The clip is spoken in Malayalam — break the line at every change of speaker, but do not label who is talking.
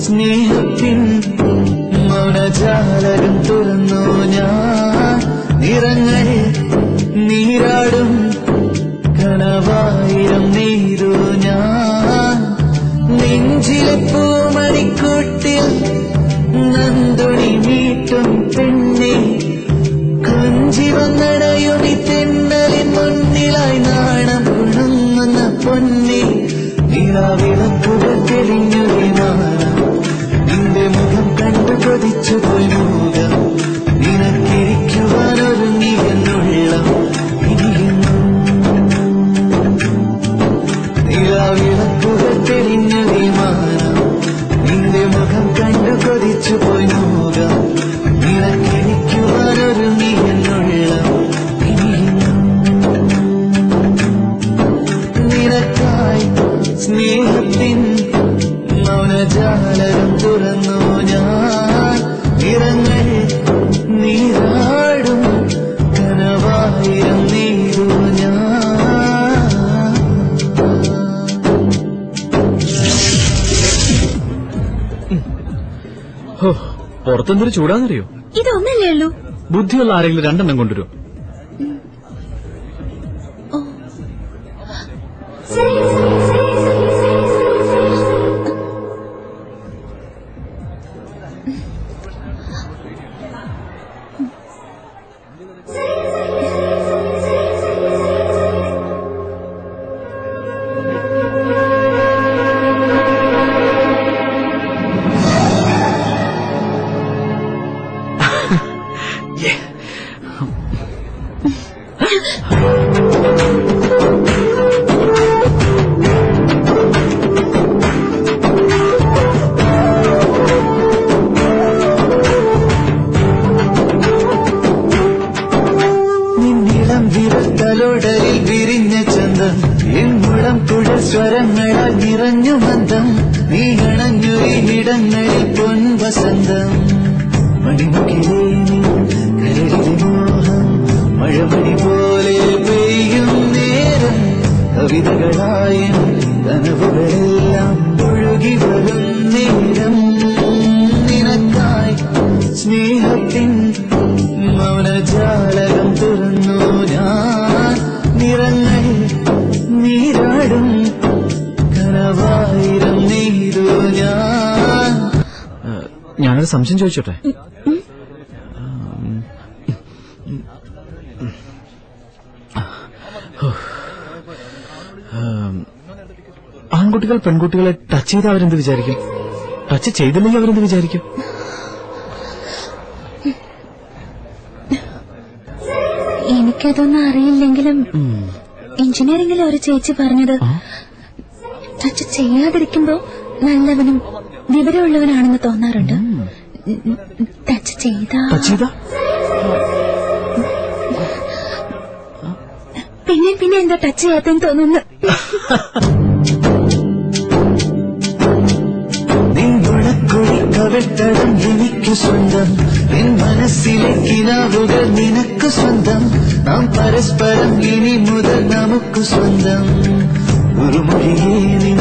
സ്നേഹത്തിൻ മൗനജാലകം തുറന്നു ഞാൻ നിറങ്ങളിൽ നീരാടും കനവായിരം നീരു ഞാൻ നെഞ്ചിലെ പൂമണിക്കൂട്ടിൽ നന്ദുണി മീട്ടും പെണ്ണെ കൊഞ്ചി വന്നടയുണി തെന്നലിൻ മുന്നിലായി നാണം കുണുങ്ങുന്ന പൊന്നെ നിലാവിളക്കുകൾ തെളിഞ്ഞൊരു നാണം നിന്റെ മുഖം കണ്ടു കൊതിച്ചു പോയി മുഖം നിനക്കിരിക്കുവാനൊരുങ്ങിയെന്നുള്ള ഇനിയെന്നും നിലാവിളക്കുകൾ തെളിഞ്ഞൊരു മാനം നിന്റെ മുഖം കണ്ടു കൊതിച്ചു പോയി മുഖം നിനക്കിരിക്കുവാനൊരുങ്ങിയെന്നുള്ള ഇനിയെന്നും നിനക്കായി സ്നേഹത്തിൻ മൗനജാലകം തുറന്നു ഞാൻ നിറങ്ങളിൽ നീരാടും കനവായിരം നീരു ഞാൻ
പുറത്തെന്തൊരു ചൂടാന്നറിയോ?
ഇതൊന്നല്ലേ ഉള്ളൂ.
ബുദ്ധിയുള്ള ആരെങ്കിലും രണ്ടെണ്ണം കൊണ്ടുവരും.
വിരത്തലോടലിൽ വിരിഞ്ഞ ചന്തം എൻമുളം കുഴസ്വരങ്ങളാൽ നിറഞ്ഞു മന്ദം നീ അണഞ്ഞു ഇടങ്ങളിൽ പൊൻവസന്തം മണിമുഖിലേ കരളിലെ മോഹം മഴമണി പോലെ പെയ്യും നേരം കവിതകളായും കനവുകളെല്ലാം ഒഴുകി വരും നേരം നിനക്കായി സ്നേഹത്തിൻ മൗനജാലകം തുറന്നു ഞാൻ നിറങ്ങളിൽ നീരാടും കനവായിരം നീരു ഞാൻ.
ഞാനൊരു സംശയം ചോദിച്ചോട്ടെ? ആൺകുട്ടികൾ പെൺകുട്ടികളെ ടച്ച് ചെയ്ത് അവരെന്ത് വിചാരിക്കും? ടച്ച് ചെയ്തില്ലെങ്കിൽ അവരെന്ത് വിചാരിക്കും?
എനിക്കതൊന്നും അറിയില്ലെങ്കിലും എഞ്ചിനീയറിംഗിലെ ഒരു ചേച്ചി പറഞ്ഞത് ടച്ച് ചെയ്യാതിരിക്കുമ്പോ നല്ലവനും വിവരമുള്ളവനാണെന്ന് തോന്നാറുണ്ട്. ടച്ച് ചെയ്താ പിന്നെ എന്താ ടച്ച് ചെയ്യാത്തെന്ന് തോന്നുന്നു.
കവിട്ടടം എനിക്ക് സ്വന്തം എൻ മനസ്സിലെ കിനാവുകൾ നിനക്ക് സ്വന്തം നാം പരസ്പരം ഇനി മുതൽ നമുക്ക് സ്വന്തം ഒരു മൊഴിയേ നിൻ